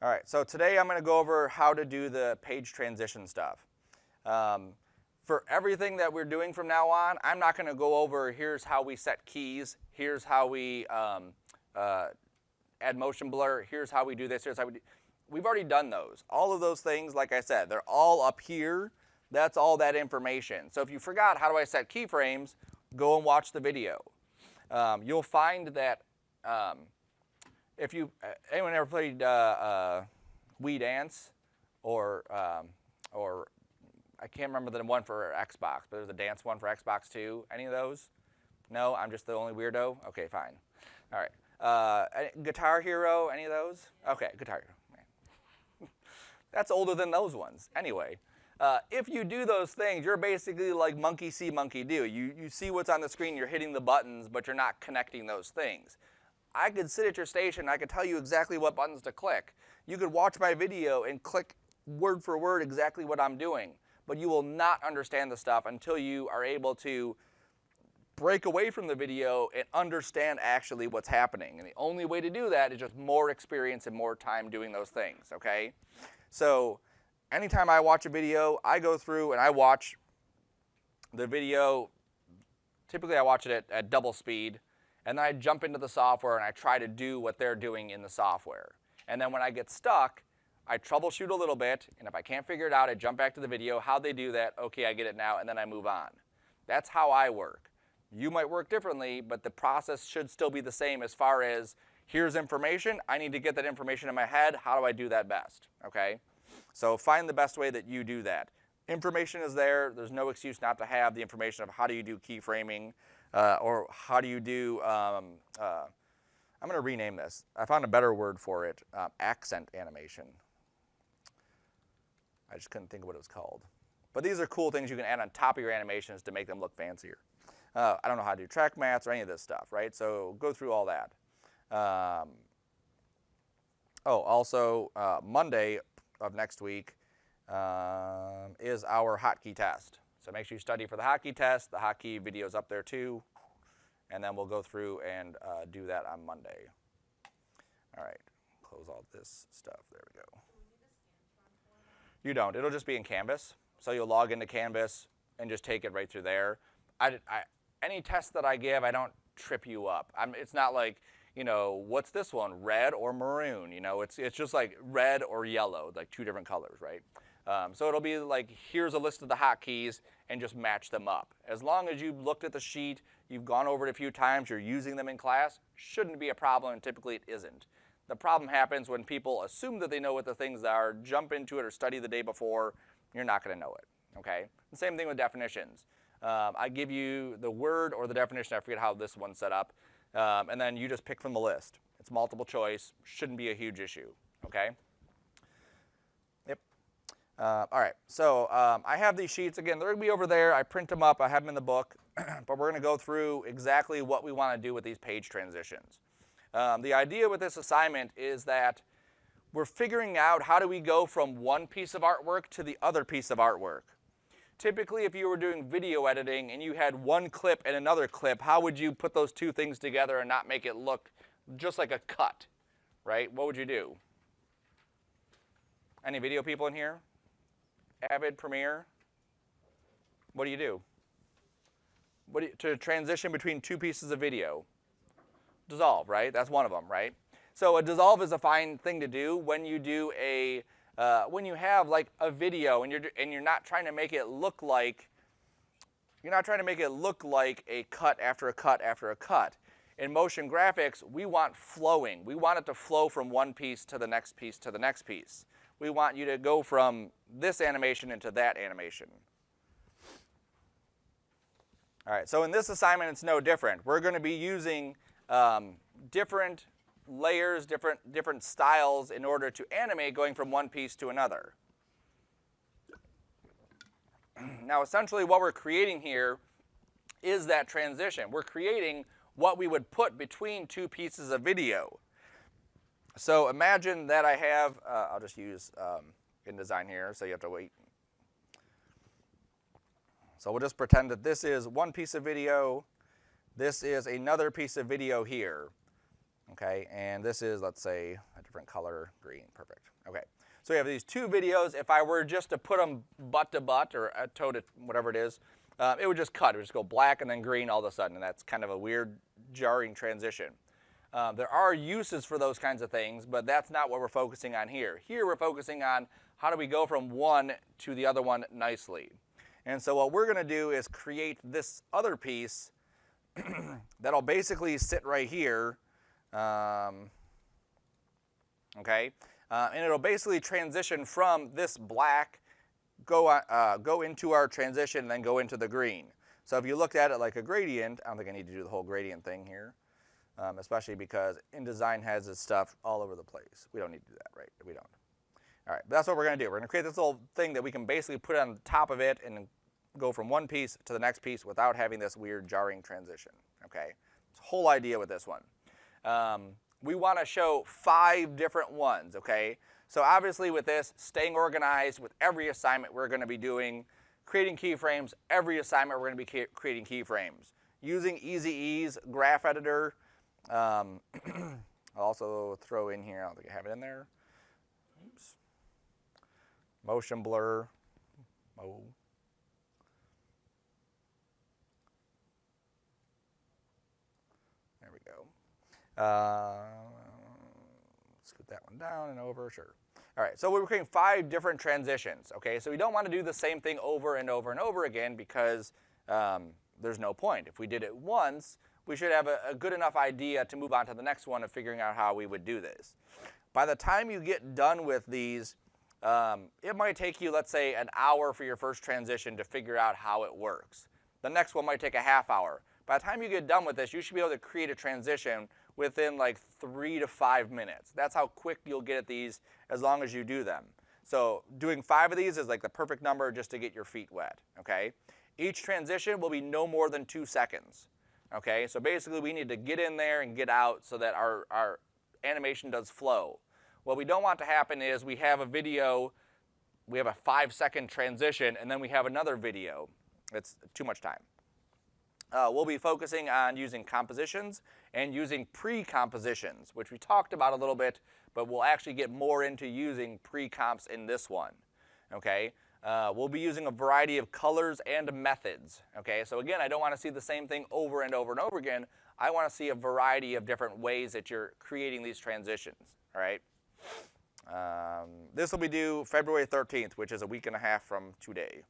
All right, so today I'm going to go over how to do the page transition stuff. For everything that we're doing from now on, I'm not going to go over here's how we set keys, here's how we add motion blur, here's how we do this, here's how we do. We've already done those. All of those things, like I said, they're all up here. That's all that information. So if you forgot how do I set keyframes, go and watch the video. You'll find that if you, anyone ever played Wii Dance or I can't remember the one for Xbox, but there's a dance one for Xbox too. Any of those? No, I'm just the only weirdo? Okay, fine. All right. Guitar Hero, any of those? Okay, Guitar Hero. Man. That's older than those ones. Anyway, if you do those things, you're basically like monkey see, monkey do. You see what's on the screen, you're hitting the buttons, but you're not connecting those things. I could sit at your station, I could tell you exactly what buttons to click. You could watch my video and click word for word exactly what I'm doing, but you will not understand the stuff until you are able to break away from the video and understand actually what's happening. And the only way to do that is just more experience and more time doing those things, okay? So anytime I watch a video, I go through and I watch the video. Typically I watch it at double speed. And then I jump into the software and I try to do what they're doing in the software. And then when I get stuck, I troubleshoot a little bit, and if I can't figure it out, I jump back to the video. How'd they do that? Okay, I get it now, and then I move on. That's how I work. You might work differently, but the process should still be the same as far as here's information. I need to get that information in my head. How do I do that best? Okay? So find the best way that you do that. Information is there. There's no excuse not to have the information of how do you do keyframing. Or how do you do, I'm going to rename this. I found a better word for it, accent animation. I just couldn't think of what it was called. But these are cool things you can add on top of your animations to make them look fancier. I don't know how to do track mats or any of this stuff, right? So go through all that. Also, Monday of next week is our hotkey test. So make sure you study for the hotkey test. The hotkey video is up there too. And then we'll go through and do that on Monday. All right, close all this stuff. There we go. You don't. It'll just be in Canvas. So you'll log into Canvas and just take it right through there. Any test that I give, I don't trip you up. It's not like, you know, what's this one, red or maroon? You know, it's just like red or yellow, like two different colors, right? So it'll be like, here's a list of the hotkeys and just match them up. As long as you've looked at the sheet, you've gone over it a few times, you're using them in class, shouldn't be a problem, and typically it isn't. The problem happens when people assume that they know what the things are, jump into it or study the day before, you're not going to know it, okay? The same thing with definitions. I give you the word or the definition, I forget how this one's set up, and then you just pick from the list. It's multiple choice, shouldn't be a huge issue, okay? All right, so I have these sheets. Again, they're going to be over there. I print them up. I have them in the book. But we're going to go through exactly what we want to do with these page transitions. The idea with this assignment is that we're figuring out how do we go from one piece of artwork to the other piece of artwork. Typically, if you were doing video editing and you had one clip and another clip, how would you put those two things together and not make it look just like a cut, right? What would you do? Any video people in here? Avid, Premiere? What do you do? To transition between two pieces of video? Dissolve, right? That's one of them, right? So a dissolve is a fine thing to do when you do when you have like a video and you're not trying to make it look like a cut after a cut after a cut. In motion graphics, we want flowing. We want it to flow from one piece to the next piece to the next piece. We want you to go from this animation into that animation. All right, so in this assignment, it's no different. We're going to be using different layers, different styles in order to animate going from one piece to another. Now, essentially what we're creating here is that transition. We're creating what we would put between two pieces of video. So imagine that I have, I'll just use InDesign here, so you have to wait. So we'll just pretend that this is one piece of video. This is another piece of video here. Okay, and this is, let's say, a different color, green, perfect. Okay, so we have these two videos. If I were just to put them butt to butt or toe to whatever it is, it would just cut. It would just go black and then green all of a sudden, and that's kind of a weird, jarring transition. There are uses for those kinds of things, but that's not what we're focusing on here. Here we're focusing on how do we go from one to the other one nicely. And so what we're going to do is create this other piece that'll basically sit right here. Okay, and it'll basically transition from this black, go into our transition, and then go into the green. So if you looked at it like a gradient, I don't think I need to do the whole gradient thing here, especially because InDesign has its stuff all over the place. We don't need to do that, right? We don't. All right, but that's what we're going to do. We're going to create this little thing that we can basically put on the top of it and go from one piece to the next piece without having this weird jarring transition. Okay, it's the whole idea with this one. We want to show 5 different ones, okay? So obviously with this, staying organized with every assignment we're going to be doing, creating keyframes, every assignment we're going to be creating keyframes. Using Easy Ease graph editor, I'll also throw in here, I don't think I have it in there. Oops. Motion blur, There we go. Scoot that one down and over, sure. All right, so we're creating 5 different transitions, okay? So we don't want to do the same thing over and over and over again because there's no point. If we did it once, we should have a good enough idea to move on to the next one of figuring out how we would do this. By the time you get done with these, it might take you, let's say, an hour for your first transition to figure out how it works. The next one might take a half hour. By the time you get done with this, you should be able to create a transition within like 3 to 5 minutes. That's how quick you'll get at these as long as you do them. So doing 5 of these is like the perfect number just to get your feet wet, okay? Each transition will be no more than 2 seconds, okay? So basically we need to get in there and get out so that our animation does flow. What we don't want to happen is we have a video, we have a 5-second transition, and then we have another video. It's too much time. We'll be focusing on using compositions and using pre-compositions, which we talked about a little bit, but we'll actually get more into using pre-comps in this one, okay? We'll be using a variety of colors and methods, okay? So again, I don't want to see the same thing over and over and over again. I want to see a variety of different ways that you're creating these transitions, all right? This will be due February 13th, which is a week and a half from today.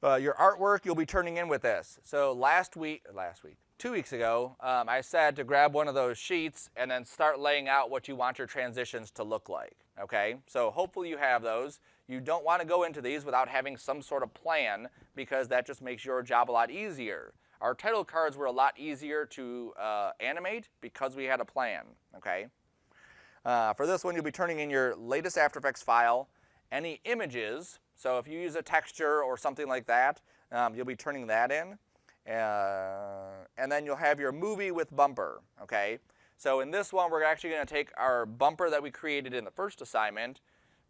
Your artwork you'll be turning in with this. So 2 weeks ago, I said to grab one of those sheets and then start laying out what you want your transitions to look like, okay? So hopefully you have those. You don't want to go into these without having some sort of plan because that just makes your job a lot easier. Our title cards were a lot easier to animate because we had a plan, okay? For this one, you'll be turning in your latest After Effects file, any images. So if you use a texture or something like that, you'll be turning that in. And then you'll have your movie with bumper, okay? So in this one, we're actually going to take our bumper that we created in the first assignment,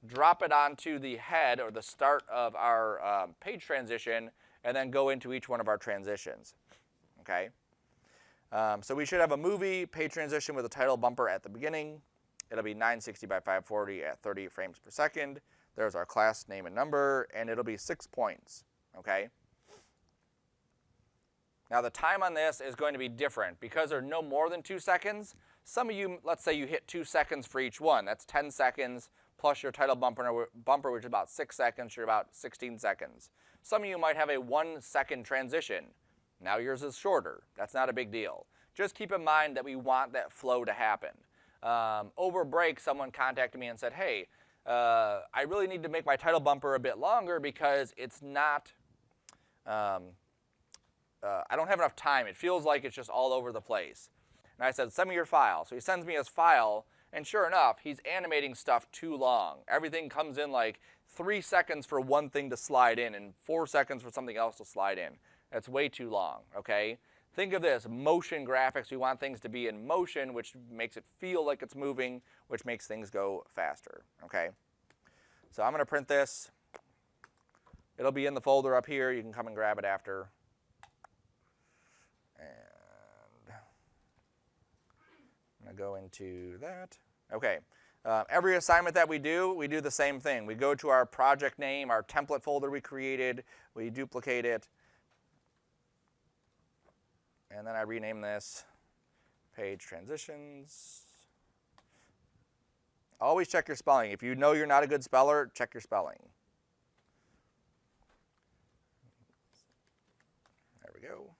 drop it onto the head or the start of our page transition, and then go into each one of our transitions, okay? So we should have a movie page transition with a title bumper at the beginning. It'll be 960 by 540 at 30 frames per second. There's our class name and number, and it'll be 6 points, okay? Now the time on this is going to be different. Because they're no more than 2 seconds, some of you, let's say you hit 2 seconds for each one. That's 10 seconds plus your title bumper, which is about 6 seconds, you're about 16 seconds. Some of you might have a 1 second transition. Now yours is shorter. That's not a big deal. Just keep in mind that we want that flow to happen. Over break, someone contacted me and said, hey, I really need to make my title bumper a bit longer because it's not, I don't have enough time. It feels like it's just all over the place. And I said, send me your file. So he sends me his file, and sure enough, he's animating stuff too long. Everything comes in like 3 seconds for one thing to slide in and 4 seconds for something else to slide in. That's way too long, okay? Think of this, motion graphics. We want things to be in motion, which makes it feel like it's moving, which makes things go faster, okay? So I'm going to print this. It'll be in the folder up here. You can come and grab it after. And going to go into that. Okay. Every assignment that we do the same thing. We go to our project name, our template folder we created, we duplicate it, and then I rename this page transitions. Always check your spelling. If you know you're not a good speller, check your spelling. There we go.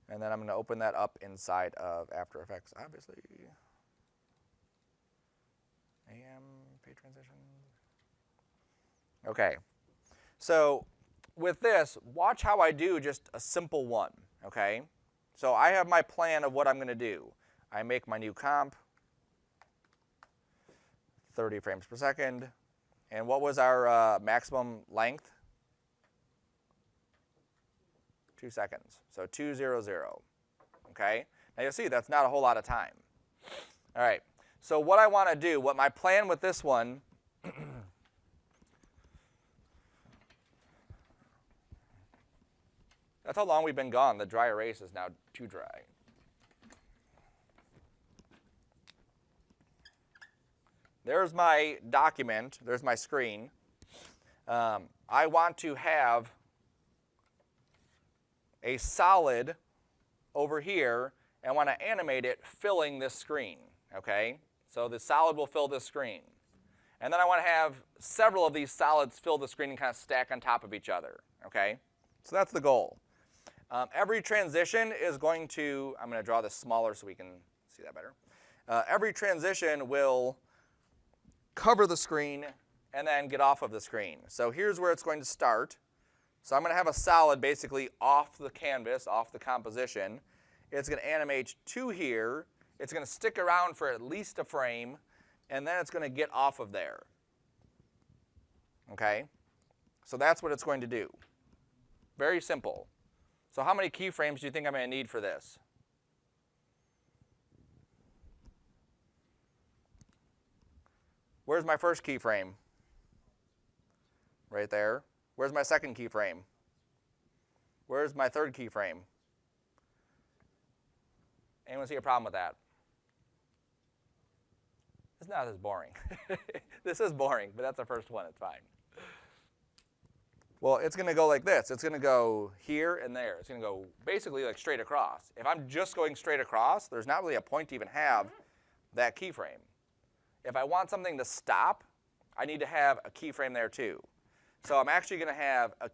And then I'm going to open that up inside of After Effects, obviously. AM, page transition. Okay. So with this, watch how I do just a simple one, okay? So I have my plan of what I'm going to do. I make my new comp, 30 frames per second. And what was our maximum length? 2 seconds. So 200. Okay? Now you'll see that's not a whole lot of time. All right. So what I want to do, what my plan with this one, that's how long we've been gone. The dry erase is now too dry. There's my document. There's my screen. I want to have a solid over here and want to animate it filling this screen. Okay? So the solid will fill this screen. And then I want to have several of these solids fill the screen and kind of stack on top of each other. Okay? So that's the goal. Every transition is going to, I'm going to draw this smaller so we can see that better. Every transition will cover the screen and then get off of the screen. So here's where it's going to start. So I'm going to have a solid basically off the canvas, off the composition. It's going to animate to here. It's going to stick around for at least a frame, and then it's going to get off of there. Okay? So that's what it's going to do. Very simple. So how many keyframes do you think I'm going to need for this? Where's my first keyframe? Right there. Where's my second keyframe? Where's my third keyframe? Anyone see a problem with that? It's not as boring. This is boring, but that's the first one. It's fine. Well, it's going to go like this. It's going to go here and there. It's going to go basically like straight across. If I'm just going straight across, there's not really a point to even have that keyframe. If I want something to stop, I need to have a keyframe there too. So I'm actually going to have a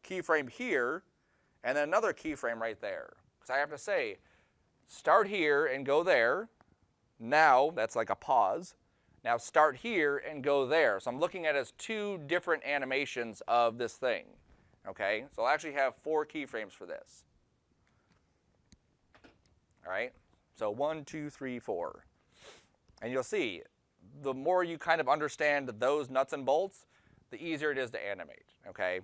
keyframe here and then another keyframe right there. Because I have to say, start here and go there. Now, that's like a pause. Now start here and go there. So I'm looking at it as two different animations of this thing. Okay, so I'll actually have 4 keyframes for this. All right, so 1, 2, 3, 4. And you'll see, the more you kind of understand those nuts and bolts, the easier it is to animate. Okay,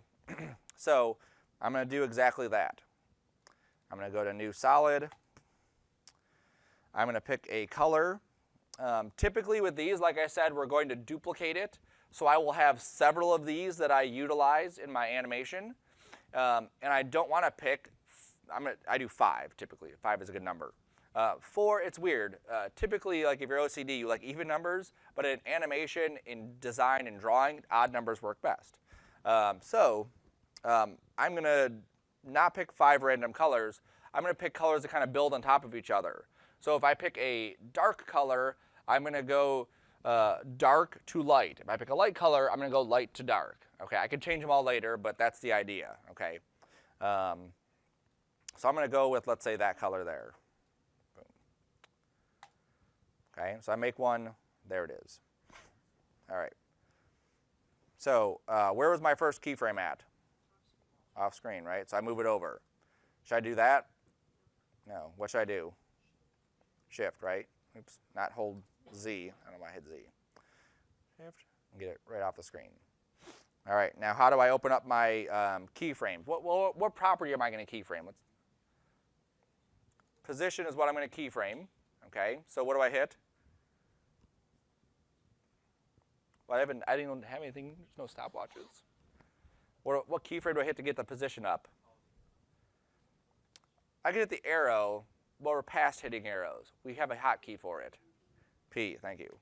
so I'm going to do exactly that. I'm going to go to New Solid. I'm going to pick a color. Typically with these, like I said, we're going to duplicate it. So I will have several of these that I utilize in my animation. And I don't want to pick, I do 5 typically. 5 is a good number. 4, it's weird. Typically, like if you're OCD, you like even numbers. But in animation, in design, and drawing, odd numbers work best. I'm going to not pick 5 random colors. I'm going to pick colors that kind of build on top of each other. So if I pick a dark color, I'm going to go dark to light. If I pick a light color, I'm going to go light to dark. Okay, I can change them all later, but that's the idea. Okay, so I'm going to go with, let's say, that color there. Boom. Okay, so I make one. There it is. All right. So where was my first keyframe at? Off screen, right? So I move it over. Should I do that? No. What should I do? Shift, right? Oops, not hold Z. I don't know why I hit Z. Shift, and get it right off the screen. All right, now how do I open up my keyframes? What property am I going to keyframe? Position is what I'm going to keyframe. Okay, so what do I hit? Well, I didn't have anything. There's no stopwatches. What keyframe do I hit to get the position up? I can hit the arrow. Well, we're past hitting arrows. We have a hotkey for it. P, thank you.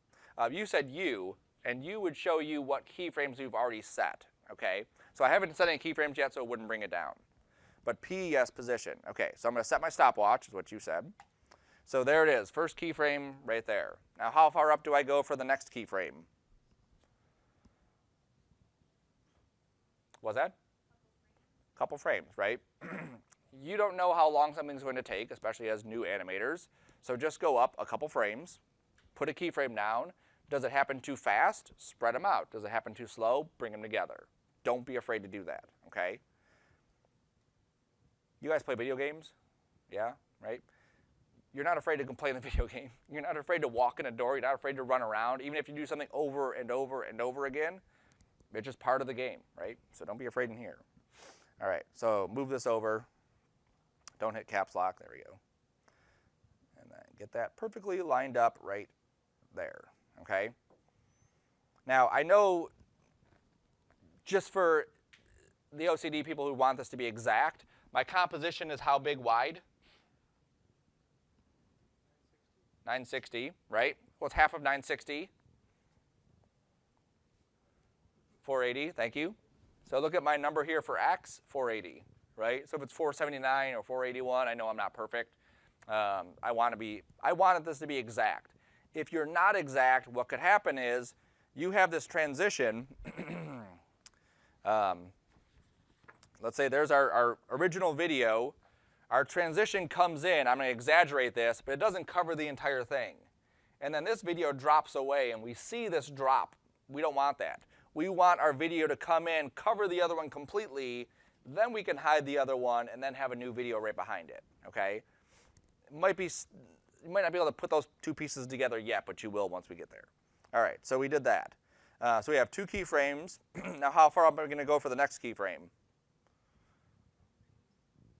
You said U, and U would show you what keyframes we've already set, okay? So I haven't set any keyframes yet, so it wouldn't bring it down. But P, yes, position. Okay, so I'm going to set my stopwatch, is what you said. So there it is, first keyframe right there. Now how far up do I go for the next keyframe? What's that? Couple frames, right? You don't know how long something's going to take, especially as new animators. So just go up a couple frames, put a keyframe down. Does it happen too fast? Spread them out. Does it happen too slow? Bring them together. Don't be afraid to do that, okay? You guys play video games? Yeah, right? You're not afraid to play in the video game. You're not afraid to walk in a door. You're not afraid to run around. Even if you do something over and over and over again, it's just part of the game, right? So don't be afraid in here. All right, so move this over. Don't hit caps lock. There we go. And then get that perfectly lined up right there, okay? Now, I know just for the OCD people who want this to be exact, my composition is how big wide? 960, right? What's half of 960? 480, thank you. So look at my number here for X, 480, right? So if it's 479 or 481, I know I'm not perfect. I wanted this to be exact. If you're not exact, what could happen is you have this transition. Let's say there's our original video. Our transition comes in. I'm going to exaggerate this, but it doesn't cover the entire thing. And then this video drops away, and we see this drop. We don't want that. We want our video to come in, cover the other one completely, then we can hide the other one, and then have a new video right behind it, okay? You might not be able to put those two pieces together yet, but you will once we get there. All right, so we did that. So we have two keyframes. Now how far up are we going to go for the next keyframe?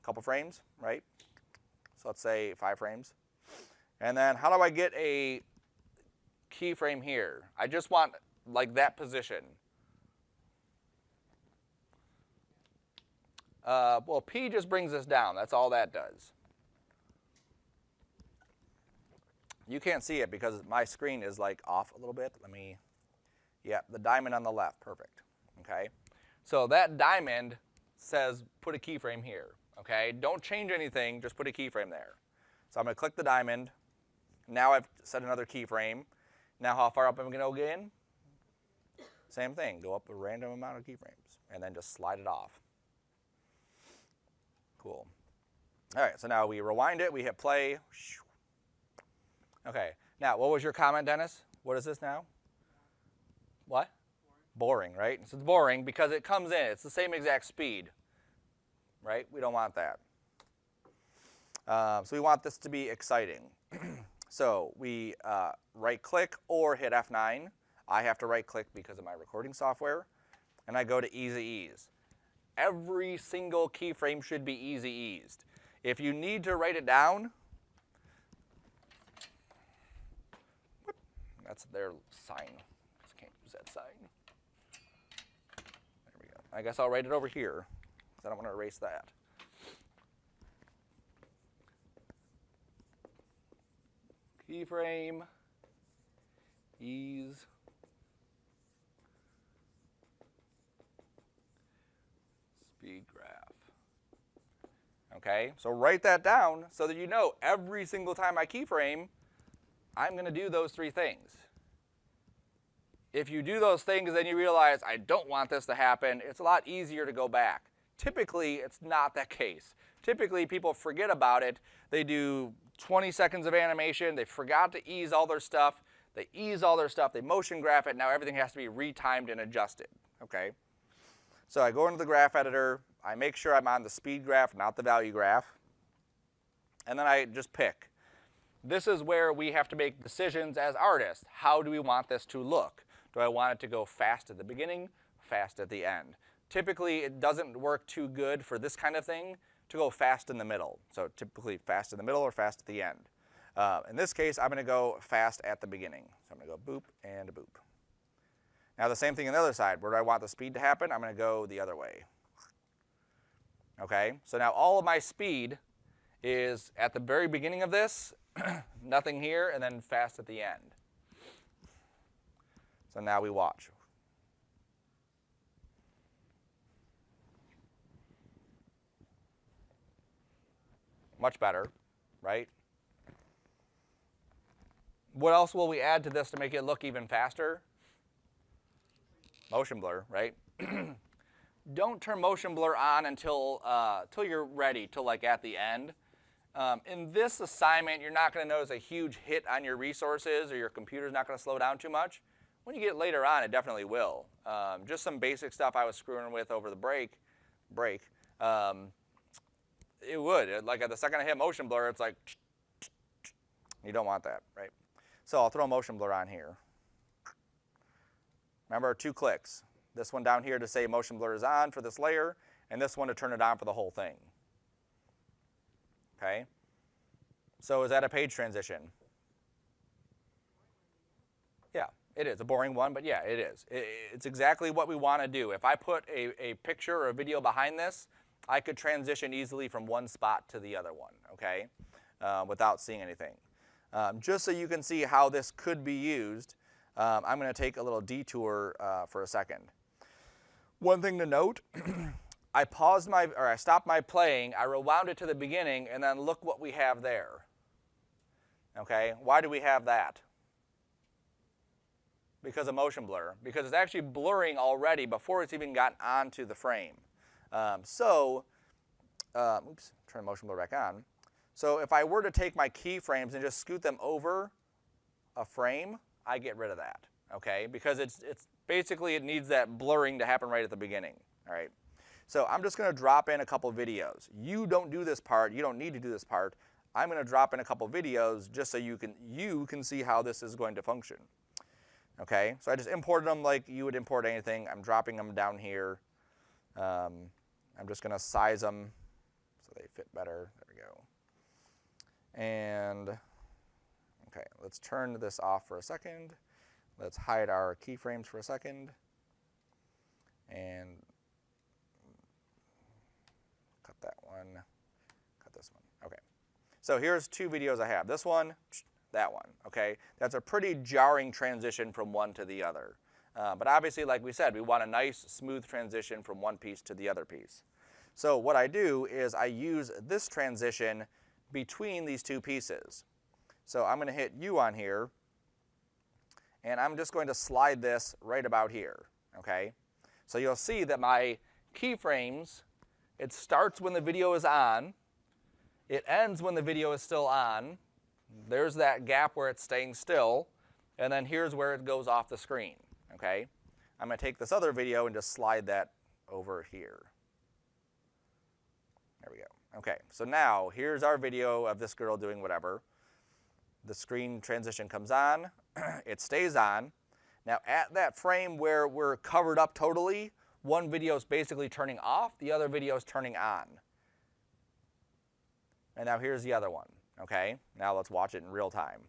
A couple frames, right? So let's say 5 frames. And then how do I get a keyframe here? I just want like that position. Well, P just brings us down. That's all that does. You can't see it because my screen is like off a little bit. Yeah, the diamond on the left, perfect. Okay, so that diamond says put a keyframe here. Okay, don't change anything, just put a keyframe there. So I'm going to click the diamond. Now I've set another keyframe. Now how far up am I going to go again? Same thing, go up a random amount of keyframes and then just slide it off. Cool. All right, so now we rewind it, we hit play. Okay, now what was your comment, Dennis? What is this now? What? Boring, right? So it's boring because it comes in, it's the same exact speed, right? We don't want that. So we want this to be exciting. So we right-click or hit F9. I have to right-click because of my recording software, and I go to Easy Ease. Every single keyframe should be easy eased. If you need to write it down, that's their sign. Just can't use that sign. There we go. I guess I'll write it over here because I don't want to erase that. Keyframe, ease. Speed graph. Okay, so write that down so that you know every single time I keyframe, I'm going to do those 3 things. If you do those things, then you realize I don't want this to happen, it's a lot easier to go back. Typically, it's not that case. Typically, people forget about it. They do 20 seconds of animation, they forgot to ease all their stuff, they ease all their stuff, they motion graph it, now everything has to be retimed and adjusted, okay? So I go into the graph editor, I make sure I'm on the speed graph, not the value graph, and then I just pick. This is where we have to make decisions as artists. How do we want this to look? Do I want it to go fast at the beginning, fast at the end? Typically, it doesn't work too good for this kind of thing to go fast in the middle. So typically fast in the middle or fast at the end. In this case, I'm going to go fast at the beginning. So I'm going to go boop and a boop. Now the same thing on the other side. Where do I want the speed to happen? I'm going to go the other way. Okay, so now all of my speed is at the very beginning of this, nothing here, and then fast at the end. So now we watch. Much better, right? What else will we add to this to make it look even faster? Motion blur, right? Don't turn motion blur on until you're ready, till like at the end. In this assignment, you're not going to notice a huge hit on your resources, or your computer's not going to slow down too much. When you get later on, it definitely will. Just some basic stuff I was screwing with over the break. It would. Like at the second I hit motion blur, it's like, you don't want that, right? So I'll throw motion blur on here. Remember, 2 clicks. This one down here to say motion blur is on for this layer, and this one to turn it on for the whole thing. Okay? So is that a page transition? Yeah, it is. A boring one, but yeah, it is. It's exactly what we want to do. If I put a picture or a video behind this, I could transition easily from one spot to the other one, okay, without seeing anything. Just so you can see how this could be used, I'm going to take a little detour for a second. One thing to note, I stopped my playing, I rewound it to the beginning, and then look what we have there. Okay, why do we have that? Because of motion blur. Because it's actually blurring already before it's even gotten onto the frame. Turn motion blur back on. So if I were to take my keyframes and just scoot them over a frame, I get rid of that, okay? Because it's basically, it needs that blurring to happen right at the beginning, all right? So I'm just gonna drop in a couple videos. You don't do this part, you don't need to do this part. I'm gonna drop in a couple videos just so you can see how this is going to function, okay? So I just imported them like you would import anything. I'm dropping them down here. I'm just gonna size them so they fit better. There we go. And, okay, let's turn this off for a second. Let's hide our keyframes for a second. And cut that one, cut this one. Okay, so here's 2 videos I have. This one, that one, okay? That's a pretty jarring transition from one to the other. But obviously, like we said, we want a nice, smooth transition from one piece to the other piece. So what I do is I use this transition between these 2 pieces. So I'm going to hit U on here, and I'm just going to slide this right about here, okay? So you'll see that my keyframes, it starts when the video is on, it ends when the video is still on, there's that gap where it's staying still, and then here's where it goes off the screen, okay? I'm going to take this other video and just slide that over here. There we go. Okay, so now here's our video of this girl doing whatever. The screen transition comes on, it stays on. Now at that frame where we're covered up totally, one video is basically turning off, the other video is turning on. And now here's the other one, okay? Now let's watch it in real time.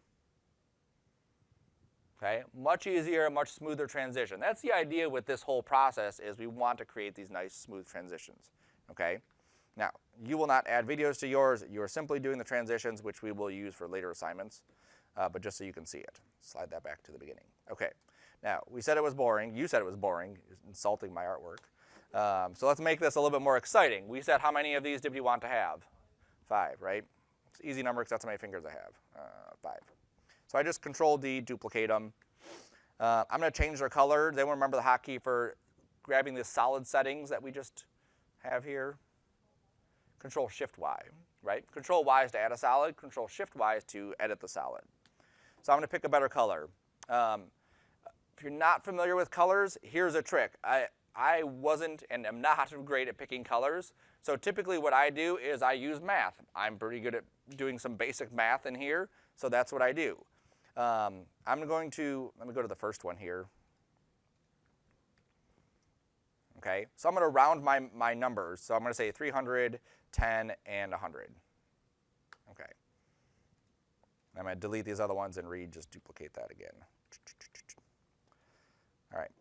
Okay, much easier, much smoother transition. That's the idea with this whole process, is we want to create these nice smooth transitions, okay? Now, you will not add videos to yours. You are simply doing the transitions, which we will use for later assignments, but just so you can see it. Slide that back to the beginning. Okay, now, we said it was boring. You said it was boring, insulting my artwork. So let's make this a little bit more exciting. We said how many of these did we want to have? 5, right? It's an easy number because that's how many fingers I have, 5. So I just Control-D, duplicate them. I'm going to change their color. Does anyone remember the hotkey for grabbing the solid settings that we just have here? Control-Shift-Y, right? Control-Y is to add a solid. Control-Shift-Y is to edit the solid. So I'm going to pick a better color. If you're not familiar with colors, here's a trick. I wasn't and am not great at picking colors. So typically what I do is I use math. I'm pretty good at doing some basic math in here, so that's what I do. Let me go to the first one here. Okay, so I'm going to round my numbers. So I'm going to say 300, 10, and 100. Okay. I'm going to delete these other ones and just duplicate that again. All right.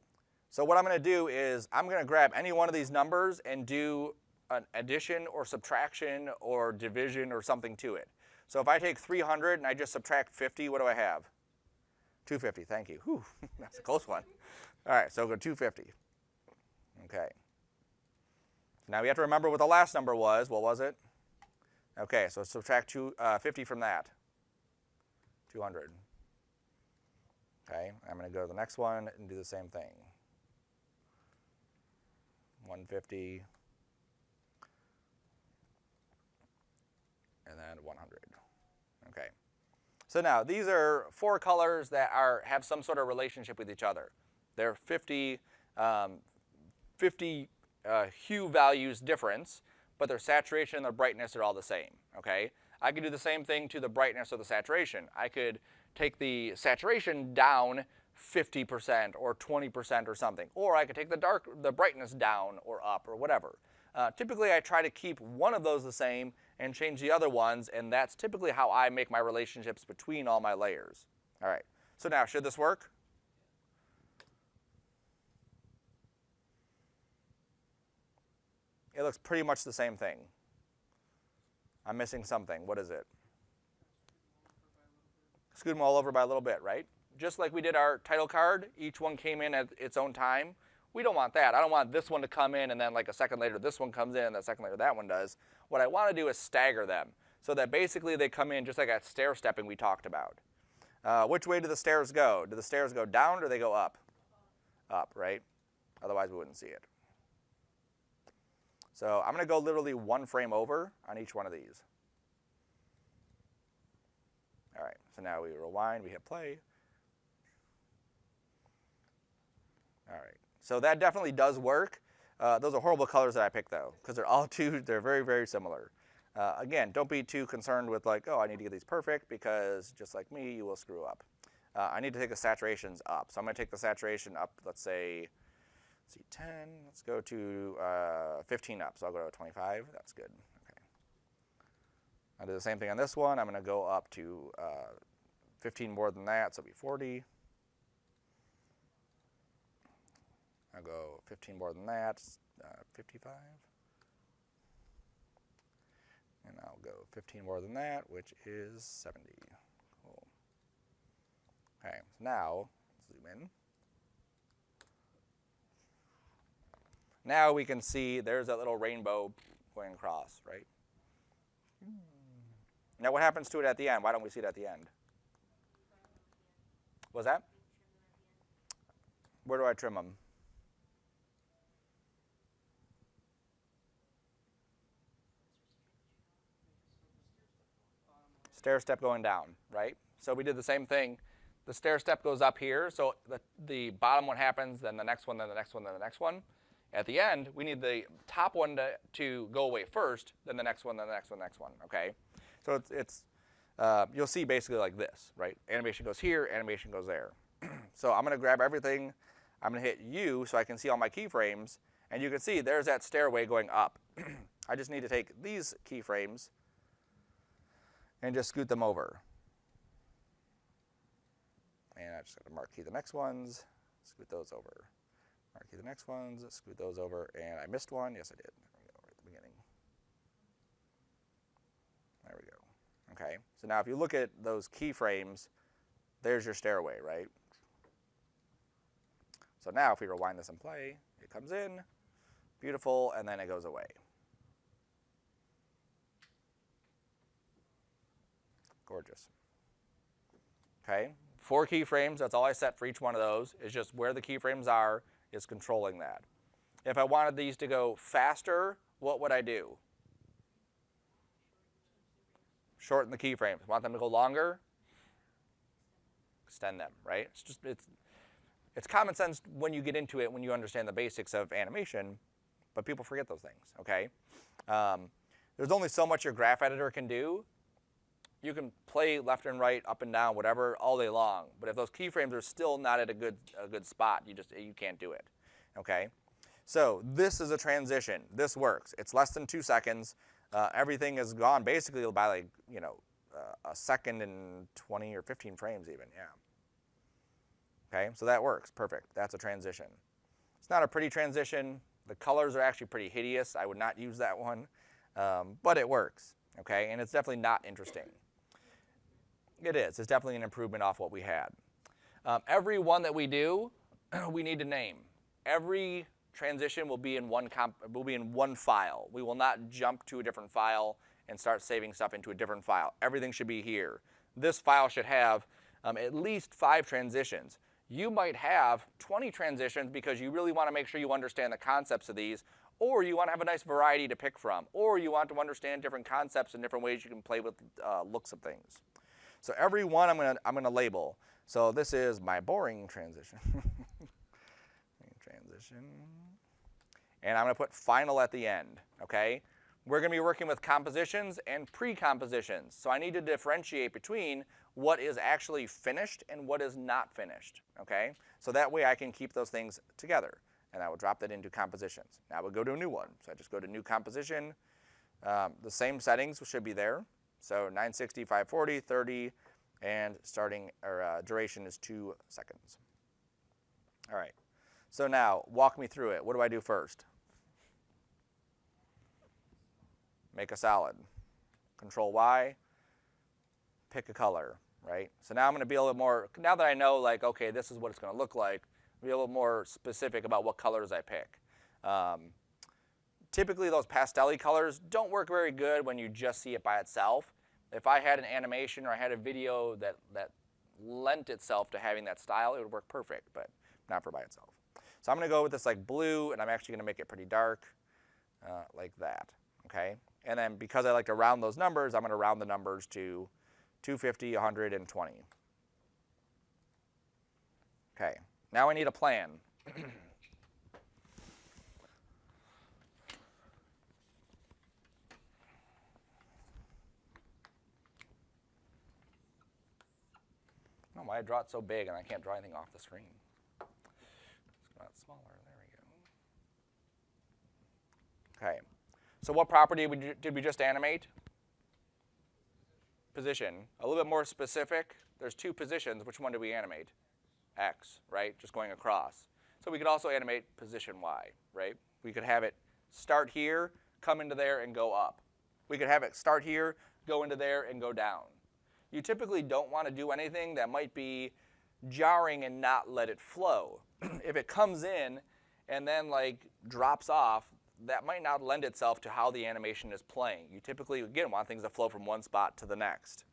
So what I'm going to do is I'm going to grab any one of these numbers and do an addition or subtraction or division or something to it. So if I take 300 and I just subtract 50, what do I have? 250, thank you. Whew, that's a close one. All right, so go 250. Okay. Now we have to remember what the last number was. What was it? Okay, so subtract 50 from that. 200. Okay, I'm going to go to the next one and do the same thing. 150. And then 100. Okay. So now these are 4 colors that have some sort of relationship with each other. They're 50 hue values difference, but their saturation and their brightness are all the same. Okay. I could do the same thing to the brightness or the saturation. I could take the saturation down 50% or 20% or something, or I could take the brightness down or up or whatever. Typically, I try to keep one of those the same and change the other ones, and that's typically how I make my relationships between all my layers. All right, so now, should this work? It looks pretty much the same thing. I'm missing something. What is it? Scoot them all over by a little bit, right? Just like we did our title card, each one came in at its own time. We don't want that. I don't want this one to come in and then like a second later this one comes in and a second later that one does. What I want to do is stagger them so that basically they come in just like that stair stepping we talked about. Which way do the stairs go? Do the stairs go down or do they go up? Up, right? Otherwise we wouldn't see it. So I'm going to go literally 1 frame over on each one of these. All right, so now we rewind, we hit play. All right, so that definitely does work. Those are horrible colors that I picked though, because they're very, very similar. Again, don't be too concerned with like, oh, I need to get these perfect, because just like me, you will screw up. I need to take the saturations up. So I'm going to take the saturation up, let's say, 10. Let's go to 15 up. So I'll go to 25. That's good. Okay. I'll do the same thing on this one. I'm going to go up to 15 more than that, so it'll be 40. I'll go 15 more than that, 55. And I'll go 15 more than that, which is 70. Cool. Okay, so now, zoom in. Now we can see there's that little rainbow going across, right? Now what happens to it at the end? Why don't we see it at the end? What's that? Where do I trim them? Stair step going down, right? So we did the same thing. The stair step goes up here, so the bottom one happens, then the next one, then the next one, then the next one. At the end, we need the top one to go away first, then the next one, then the next one, the next one, okay? So you'll see basically like this, right? Animation goes here, animation goes there. So I'm going to grab everything. I'm going to hit U so I can see all my keyframes, and you can see there's that stairway going up. I just need to take these keyframes and just scoot them over. And I just got to mark key the next ones, scoot those over. Mark key the next ones, scoot those over, and I missed one. Yes, I did. There we go, right at the beginning. There we go. Okay, so now if you look at those keyframes, there's your stairway, right? So now if we rewind this and play, it comes in, beautiful, and then it goes away. Gorgeous. Okay, 4 keyframes, that's all I set for each one of those. It's just where the keyframes are is controlling that. If I wanted these to go faster, what would I do? Shorten the keyframes. Want them to go longer? Extend them, right? It's common sense when you get into it, when you understand the basics of animation, but people forget those things, okay? There's only so much your graph editor can do. You can play left and right, up and down, whatever, all day long. But if those keyframes are still not at a good spot, you can't do it. Okay. So this is a transition. This works. It's less than 2 seconds. Everything is gone basically by like a second and 20 or 15 frames even. Yeah. Okay. So that works. Perfect. That's a transition. It's not a pretty transition. The colors are actually pretty hideous. I would not use that one, but it works, okay? And it's definitely not interesting. It is. It's definitely an improvement off what we had. Every one that we do, we need to name. Every transition will be in one file. We will not jump to a different file and start saving stuff into a different file. Everything should be here. This file should have at least 5 transitions. You might have 20 transitions because you really want to make sure you understand the concepts of these, or you want to have a nice variety to pick from, or you want to understand different concepts and different ways you can play with looks of things. So every one I'm gonna label. So this is my boring transition. Transition. And I'm gonna put final at the end, okay? We're gonna be working with compositions and pre-compositions. So I need to differentiate between what is actually finished and what is not finished, okay? So that way I can keep those things together. And I will drop that into compositions. Now we'll go to a new one. So I just go to new composition. The same settings should be there. So 960, 540, 30, and duration is 2 seconds. All right. So now walk me through it. What do I do first? Make a solid. Control Y, pick a color, right? So now I'm going to be a little more, now that I know, like, okay, this is what it's going to look like, be a little more specific about what colors I pick. Typically those pastel-y colors don't work very good when you just see it by itself. If I had an animation or I had a video that lent itself to having that style, it would work perfect, but not for by itself. So I'm going to go with this like blue, and I'm actually going to make it pretty dark, like that, okay? And then because I like to round those numbers, I'm going to round the numbers to 250, 100, and 20. Okay, now I need a plan. I don't know why I draw it so big and I can't draw anything off the screen. Let's go out smaller. There we go. Okay. So what property did we just animate? Position. A little bit more specific. There's 2 positions. Which one did we animate? X, right? Just going across. So we could also animate position Y, right? We could have it start here, come into there, and go up. We could have it start here, go into there, and go down. You typically don't want to do anything that might be jarring and not let it flow. If it comes in and then like drops off, that might not lend itself to how the animation is playing. You typically, again, want things to flow from one spot to the next.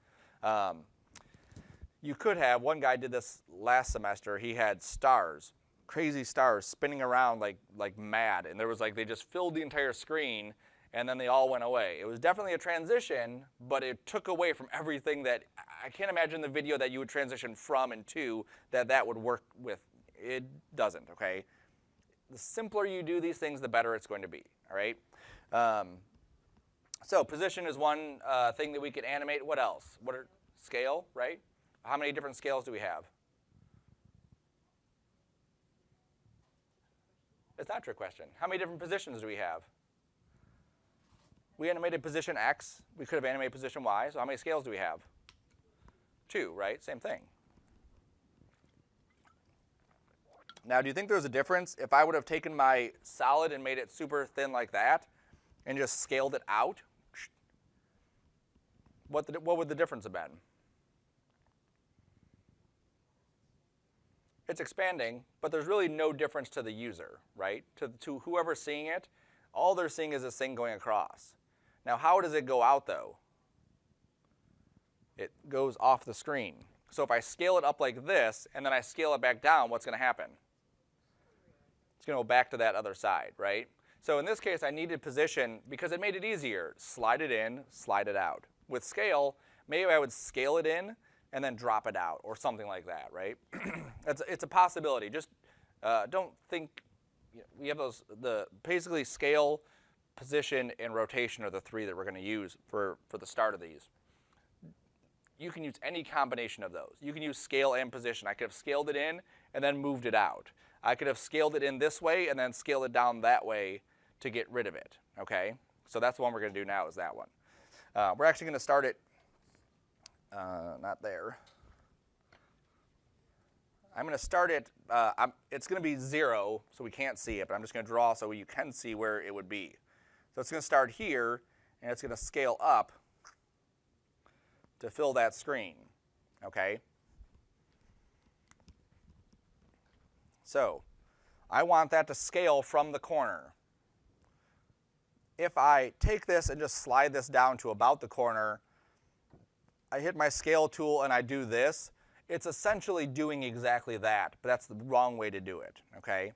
You could have, one guy did this last semester, he had stars, crazy stars spinning around like mad, and there was like, they just filled the entire screen, and then they all went away. It was definitely a transition, but it took away from everything that, I can't imagine the video that you would transition from and to that would work with. It doesn't, okay? The simpler you do these things, the better it's going to be, all right? So position is one thing that we could animate. What else? Scale, right? How many different scales do we have? It's not a trick question. How many different positions do we have? We animated position X. We could have animated position Y. So how many scales do we have? 2, right? Same thing. Now, do you think there's a difference if I would have taken my solid and made it super thin like that and just scaled it out? What would the difference have been? It's expanding, but there's really no difference to the user, right? To whoever's seeing it, all they're seeing is this thing going across. Now, how does it go out, though? It goes off the screen. So if I scale it up like this, and then I scale it back down, what's going to happen? It's going to go back to that other side, right? So in this case, I needed position because it made it easier. Slide it in, slide it out. With scale, maybe I would scale it in and then drop it out or something like that, right? It's a possibility. Just don't think, we have those, basically scale, position, and rotation are the 3 that we're going to use for the start of these. You can use any combination of those. You can use scale and position. I could have scaled it in and then moved it out. I could have scaled it in this way and then scaled it down that way to get rid of it, okay? So that's the one we're going to do now is that one. We're actually going to start it, not there. I'm going to start it, it's going to be 0, so we can't see it, but I'm just going to draw so you can see where it would be. So it's going to start here, and it's going to scale up to fill that screen, okay? So I want that to scale from the corner. If I take this and just slide this down to about the corner, I hit my scale tool and I do this, it's essentially doing exactly that, but that's the wrong way to do it, okay?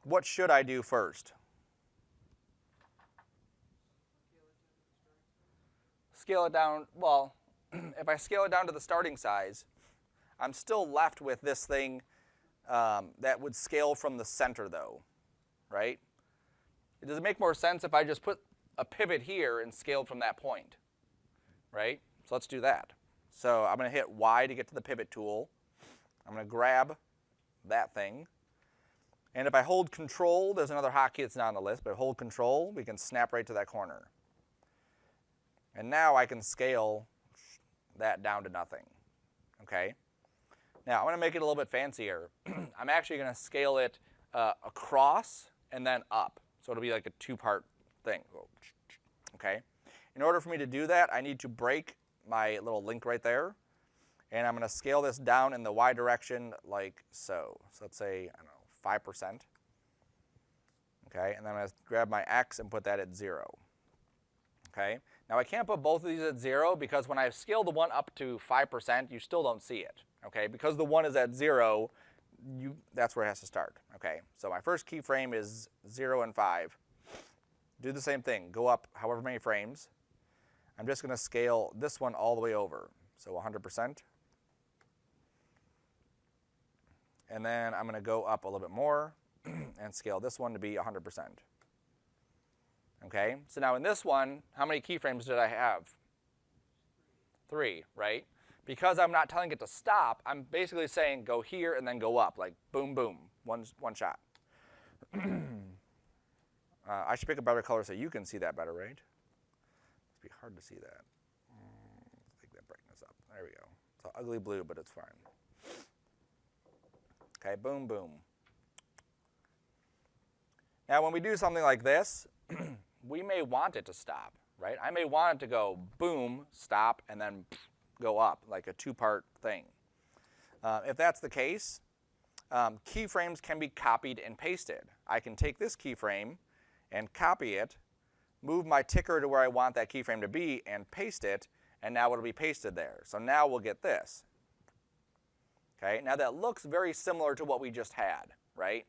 What should I do first? Scale it down, well, if I scale it down to the starting size, I'm still left with this thing that would scale from the center though, right? Does it make more sense if I just put a pivot here and scaled from that point, right? So let's do that. So I'm going to hit Y to get to the pivot tool. I'm going to grab that thing. And if I hold Control, there's another hotkey that's not on the list, but if I hold Control, we can snap right to that corner. And now I can scale that down to nothing, okay? Now I'm going to make it a little bit fancier. I'm actually going to scale it across and then up. So it'll be like a two-part thing, okay? In order for me to do that, I need to break my little link right there, and I'm going to scale this down in the Y direction like so. So let's say, I don't know, 5%, okay? And then I'm going to grab my X and put that at 0, okay? Now I can't put both of these at 0 because when I scale the one up to 5%, you still don't see it, okay? Because the one is at 0, that's where it has to start, okay? So my first keyframe is 0 and 5. Do the same thing, go up however many frames. I'm just going to scale this one all the way over, so 100%. And then I'm going to go up a little bit more and scale this one to be 100%. Okay, so now in this one, how many keyframes did I have? 3, right? Because I'm not telling it to stop, I'm basically saying go here and then go up, like boom, boom, one shot. I should pick a better color so you can see that better, right? It'd be hard to see that. Let's take that brightness up. There we go. It's an ugly blue, but it's fine. Okay, boom, boom. Now when we do something like this, we may want it to stop, right? I may want it to go boom, stop, and then go up, like a two-part thing. If that's the case, keyframes can be copied and pasted. I can take this keyframe and copy it, move my ticker to where I want that keyframe to be, and paste it, and now it'll be pasted there. So now we'll get this. Okay, now that looks very similar to what we just had, right?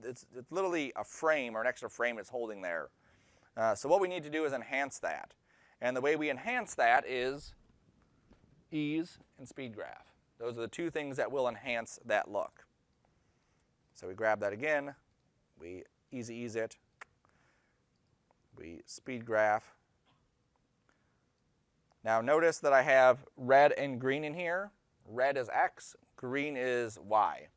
It's literally a frame or an extra frame it's holding there. So what we need to do is enhance that. And the way we enhance that is ease and speed graph. Those are the two things that will enhance that look. So we grab that again, we ease it, we speed graph. Now notice that I have red and green in here. Red is X, green is Y.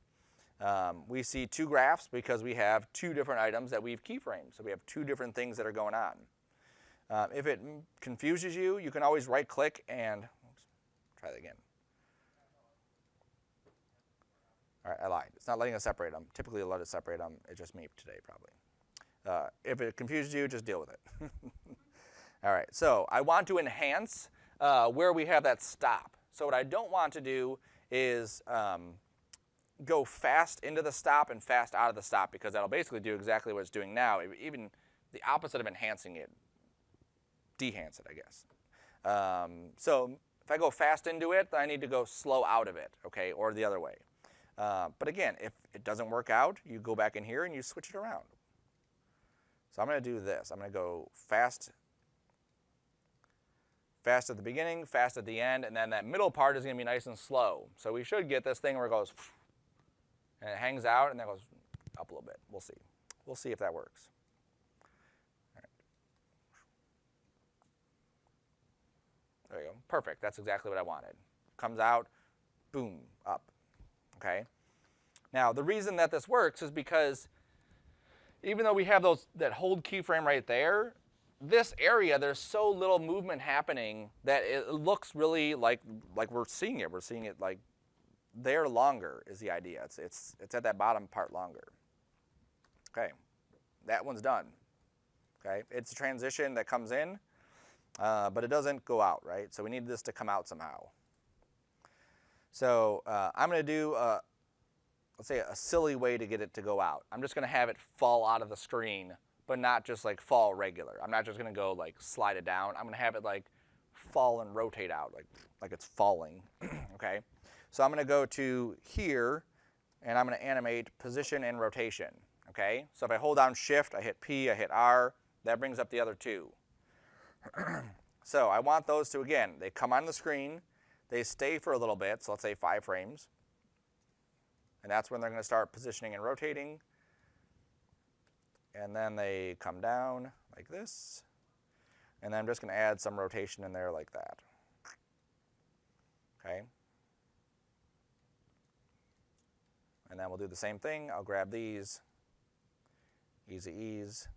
We see two graphs because we have two different items that we've keyframed. So we have two different things that are going on. If it confuses you, you can always right click and, try that again. All right, I lied. It's not letting us separate them. Typically it'll let us separate them. It's just me today probably. If it confuses you, just deal with it. All right, so I want to enhance where we have that stop. So what I don't want to do is go fast into the stop and fast out of the stop, because that'll basically do exactly what it's doing now, even the opposite of enhancing it, dehance it, I guess. So if I go fast into it, then I need to go slow out of it, okay, or the other way. But again, if it doesn't work out, you go back in here and you switch it around. So I'm going to do this. I'm going to go fast at the beginning, fast at the end, and then that middle part is going to be nice and slow. So we should get this thing where it goes, and it hangs out, and then goes up a little bit. We'll see. We'll see if that works. All right. There you go. Perfect. That's exactly what I wanted. Comes out, boom, up. Okay. Now the reason that this works is because even though we have that hold keyframe right there, this area, there's so little movement happening that it looks really like we're seeing it. We're seeing it like there longer is the idea. It's at that bottom part longer. Okay, that one's done. Okay, it's a transition that comes in, but it doesn't go out, right? So we need this to come out somehow. So I'm going to do, let's say, a silly way to get it to go out. I'm just going to have it fall out of the screen, but not just like fall regular. I'm not just going to go like slide it down. I'm going to have it like fall and rotate out, like it's falling. Okay, so I'm going to go to here, and I'm going to animate position and rotation. Okay, so if I hold down Shift, I hit P, I hit R, that brings up the other two. So I want those to, again, they come on the screen, they stay for a little bit, so let's say 5 frames. And that's when they're going to start positioning and rotating. And then they come down like this. And then I'm just going to add some rotation in there like that. Okay. And then we'll do the same thing. I'll grab these. Easy ease.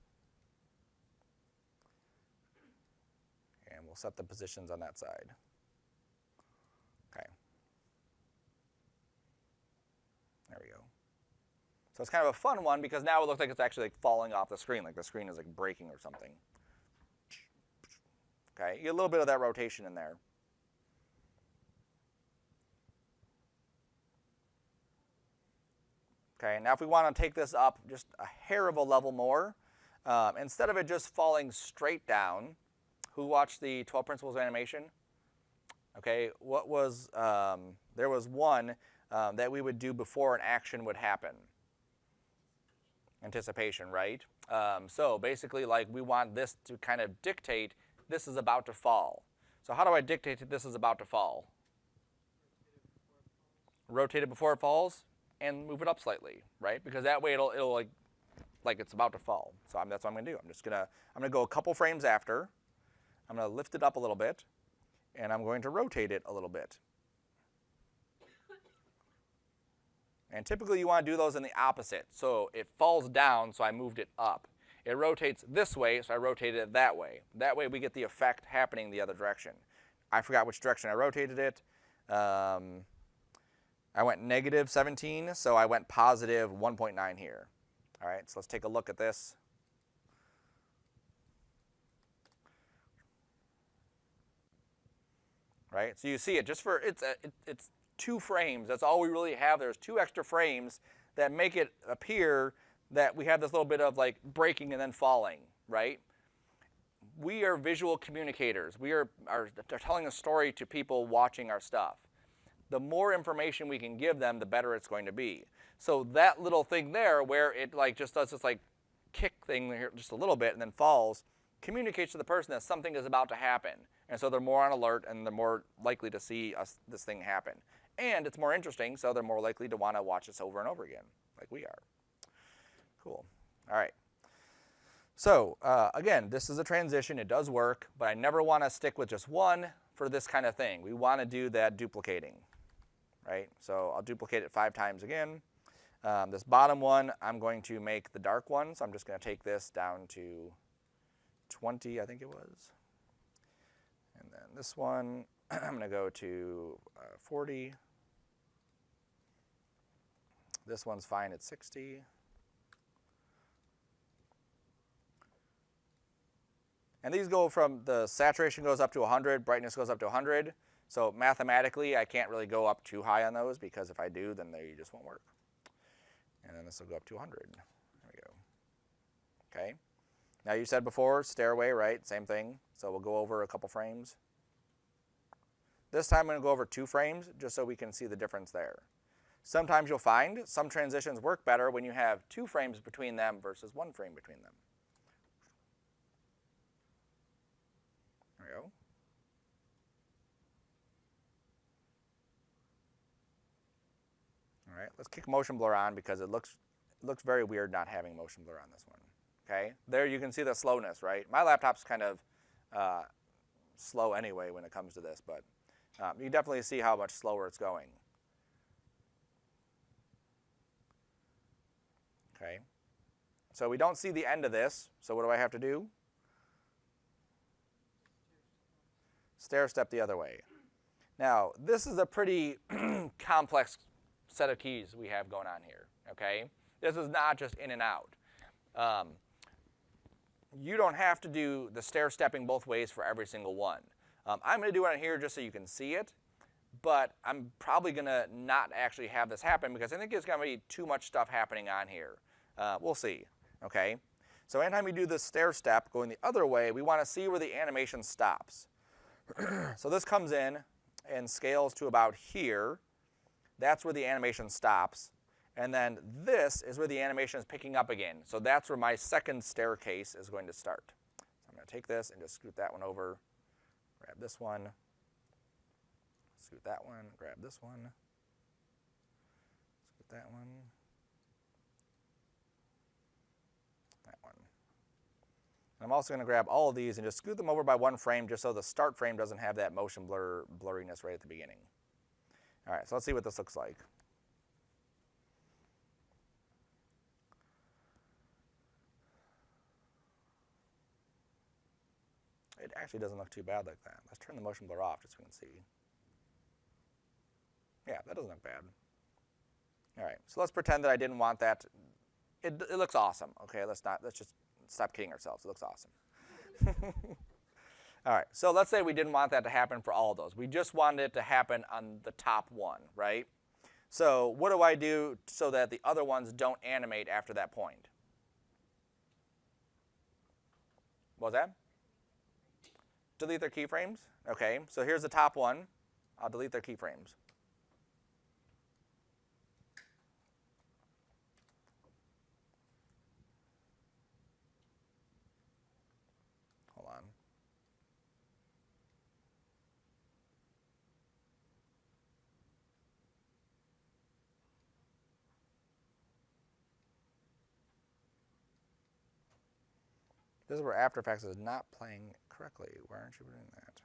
And we'll set the positions on that side. Okay. There we go. So it's kind of a fun one because now it looks like it's actually like falling off the screen, like the screen is like breaking or something. Okay, you get a little bit of that rotation in there. Okay, now if we want to take this up just a hair of a level more, instead of it just falling straight down, who watched the 12 Principles of Animation? Okay, what was, there was one that we would do before an action would happen. Anticipation, right? So basically, like, we want this to kind of dictate this is about to fall. So how do I dictate that this is about to fall? Rotate it before it falls and move it up slightly, right? Because that way it'll like it's about to fall. So that's what I'm going to do. I'm going to go a couple frames after. I'm going to lift it up a little bit, and I'm going to rotate it a little bit. And typically you want to do those in the opposite. So it falls down, so I moved it up. It rotates this way, so I rotated it that way. That way we get the effect happening the other direction. I forgot which direction I rotated it. I went negative 17, so I went positive 1.9 here. All right, so let's take a look at this. Right, so you see it just for, it's 2 frames. That's all we really have. There's 2 extra frames that make it appear that we have this little bit of like breaking and then falling, right? We are visual communicators. We are telling a story to people watching our stuff. The more information we can give them, the better it's going to be. So that little thing there where it like just does this like kick thing here just a little bit and then falls, communicates to the person that something is about to happen. And so they're more on alert and they're more likely to see this thing happen. And it's more interesting, so they're more likely to want to watch this over and over again, like we are. Cool. All right. So again, this is a transition. It does work, but I never want to stick with just one for this kind of thing. We want to do that duplicating, right? So I'll duplicate it 5 times again. This bottom one, I'm going to make the dark one, so I'm just going to take this down to 20, I think it was. And then this one, I'm going to go to 40. This one's fine at 60. And these go from, the saturation goes up to 100, brightness goes up to 100. So mathematically, I can't really go up too high on those because if I do, then they just won't work. And then this will go up to 100. There we go. Okay. Now you said before, stairway, right? Same thing. So we'll go over a couple frames. This time I'm going to go over 2 frames just so we can see the difference there. Sometimes you'll find some transitions work better when you have 2 frames between them versus 1 frame between them. There we go. All right, let's kick motion blur on because it looks very weird not having motion blur on this one. Okay, there you can see the slowness, right? My laptop's kind of slow anyway when it comes to this, but you definitely see how much slower it's going. Okay, so we don't see the end of this, so what do I have to do? Stair step the other way. Now, this is a pretty complex set of keys we have going on here, okay? This is not just in and out. You don't have to do the stair stepping both ways for every single one. I'm going to do it on here just so you can see it, but I'm probably going to not actually have this happen because I think it's going to be too much stuff happening on here. We'll see, okay? So anytime we do this stair step going the other way, we want to see where the animation stops. So this comes in and scales to about here. That's where the animation stops. And then this is where the animation is picking up again. So that's where my second staircase is going to start. So I'm going to take this and just scoot that one over, grab this one, scoot that one, grab this one, scoot that one, that one. And I'm also going to grab all of these and just scoot them over by one frame just so the start frame doesn't have that motion blurriness right at the beginning. All right, so let's see what this looks like. It actually doesn't look too bad like that. Let's turn the motion blur off just so we can see. Yeah, that doesn't look bad. All right, so let's pretend that I didn't want that. It looks awesome. Okay, let's just stop kidding ourselves. It looks awesome. All right, so let's say we didn't want that to happen for all of those. We just wanted it to happen on the top one, right? So what do I do so that the other ones don't animate after that point? What was that? Delete their keyframes. Okay, so here's the top one. I'll delete their keyframes. Hold on. This is where After Effects is not playing correctly. Why aren't you doing that?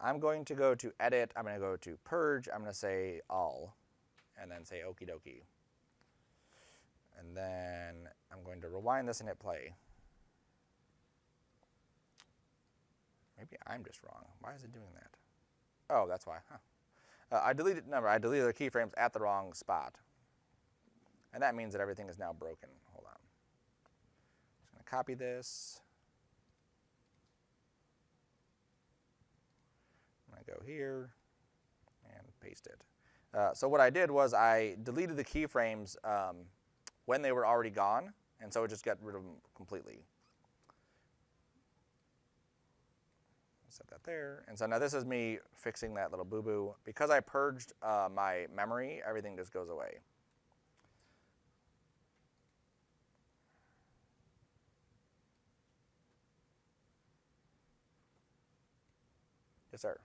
I'm going to go to Edit. I'm going to go to Purge. I'm going to say All, and then say Okie dokie. And then I'm going to rewind this and hit play. Maybe I'm just wrong. Why is it doing that? Oh, that's why. Huh. I deleted the keyframes at the wrong spot. And that means that everything is now broken. Hold on. I'm just going to copy this. I'm going to go here and paste it. So what I did was I deleted the keyframes when they were already gone, and so it just got rid of them completely. Set that there. And so now this is me fixing that little boo-boo. Because I purged my memory, everything just goes away. Yes, sir.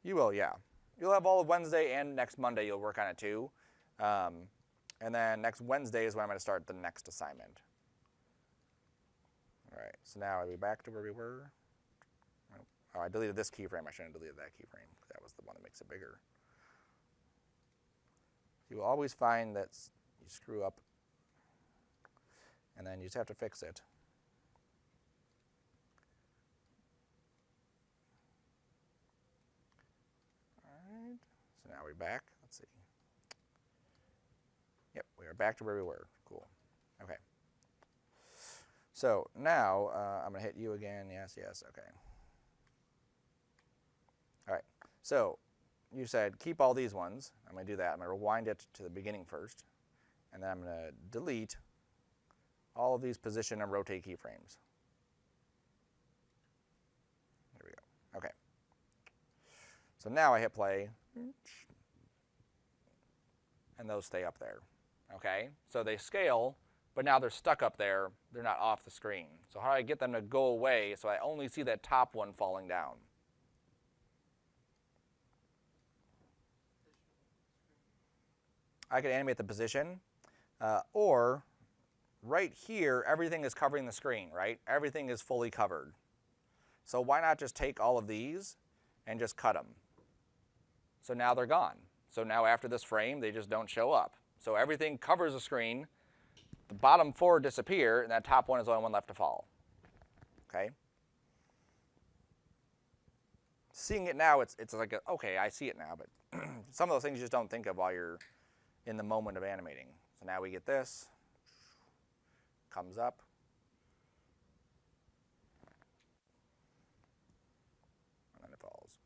You will, yeah. You'll have all of Wednesday and next Monday you'll work on it too. And then next Wednesday is when I'm going to start the next assignment. All right, so now are we back to where we were? Oh, I deleted this keyframe. I shouldn't have deleted that keyframe. That was the one that makes it bigger. You will always find that you screw up, and then you just have to fix it. So now we're back. Let's see. Yep, we are back to where we were. Cool. Okay. So now I'm going to hit you again. Yes, yes. Okay. All right. So you said keep all these ones. I'm going to do that. I'm going to rewind it to the beginning first. And then I'm going to delete all of these position and rotate keyframes. There we go. Okay. So now I hit play. And those stay up there. Okay? So they scale, but now they're stuck up there. They're not off the screen. So how do I get them to go away so I only see that top one falling down? I could animate the position, or right here, everything is covering the screen, right? Everything is fully covered. So why not just take all of these and just cut them? So now they're gone. So now after this frame, they just don't show up. So everything covers the screen, the bottom 4 disappear, and that top one is the only one left to fall. Okay? Seeing it now, it's like, okay, I see it now, but some of those things you just don't think of while you're in the moment of animating. So now we get this, comes up. And then it falls.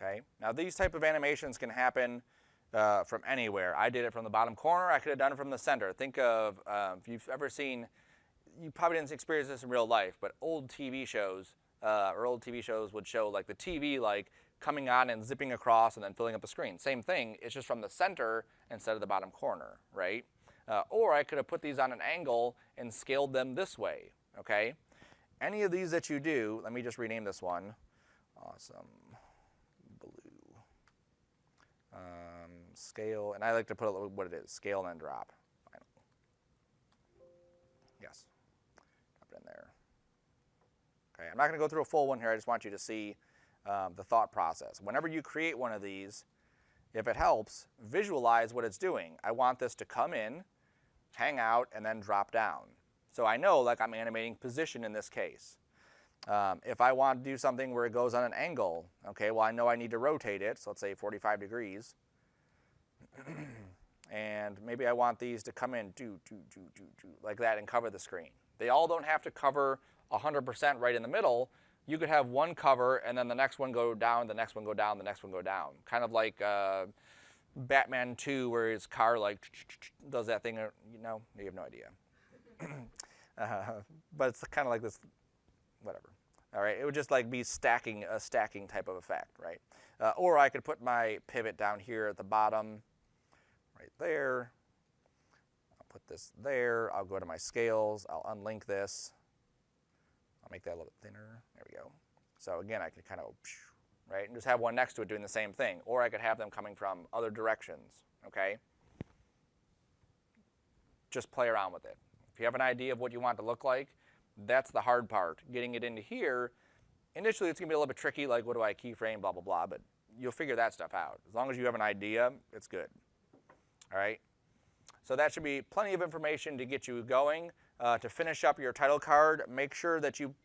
Okay? Now these type of animations can happen from anywhere. I did it from the bottom corner. I could have done it from the center. Think of, if you've ever seen, you probably didn't experience this in real life, but old TV shows, would show like the TV like coming on and zipping across and then filling up the screen. Same thing, it's just from the center instead of the bottom corner, right? Or I could have put these on an angle and scaled them this way, okay? Any of these that you do, let me just rename this one. Awesome. Blue. Scale, and I like to put what it is, scale and then drop. Final. Yes, drop it in there. Okay, I'm not going to go through a full one here. I just want you to see the thought process. Whenever you create one of these, if it helps, visualize what it's doing. I want this to come in, hang out, and then drop down. So I know, like, I'm animating position in this case. If I want to do something where it goes on an angle, okay, well, I know I need to rotate it, so let's say 45 degrees. And maybe I want these to come in, like that, and cover the screen. They all don't have to cover 100% right in the middle. You could have one cover, and then the next one go down, the next one go down, the next one go down. Kind of like Batman 2, where his car like does that thing. You know, you have no idea. But it's kind of like this, whatever. All right, it would just like be a stacking type of effect, right? Or I could put my pivot down here at the bottom, right there. I'll put this there. I'll go to my scales. I'll unlink this. I'll make that a little bit thinner. There we go. So again, I can kind of, right, and just have one next to it doing the same thing. Or I could have them coming from other directions, okay? Just play around with it. If you have an idea of what you want it to look like, that's the hard part. Getting it into here, initially it's going to be a little bit tricky, like what do I keyframe, blah, blah, blah, but you'll figure that stuff out. As long as you have an idea, it's good. All right? So that should be plenty of information to get you going. To finish up your title card, make sure that you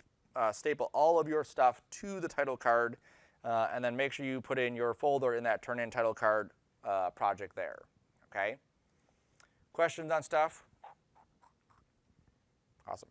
staple all of your stuff to the title card, and then make sure you put in your folder in that turn-in title card project there. Okay? Questions on stuff? Awesome.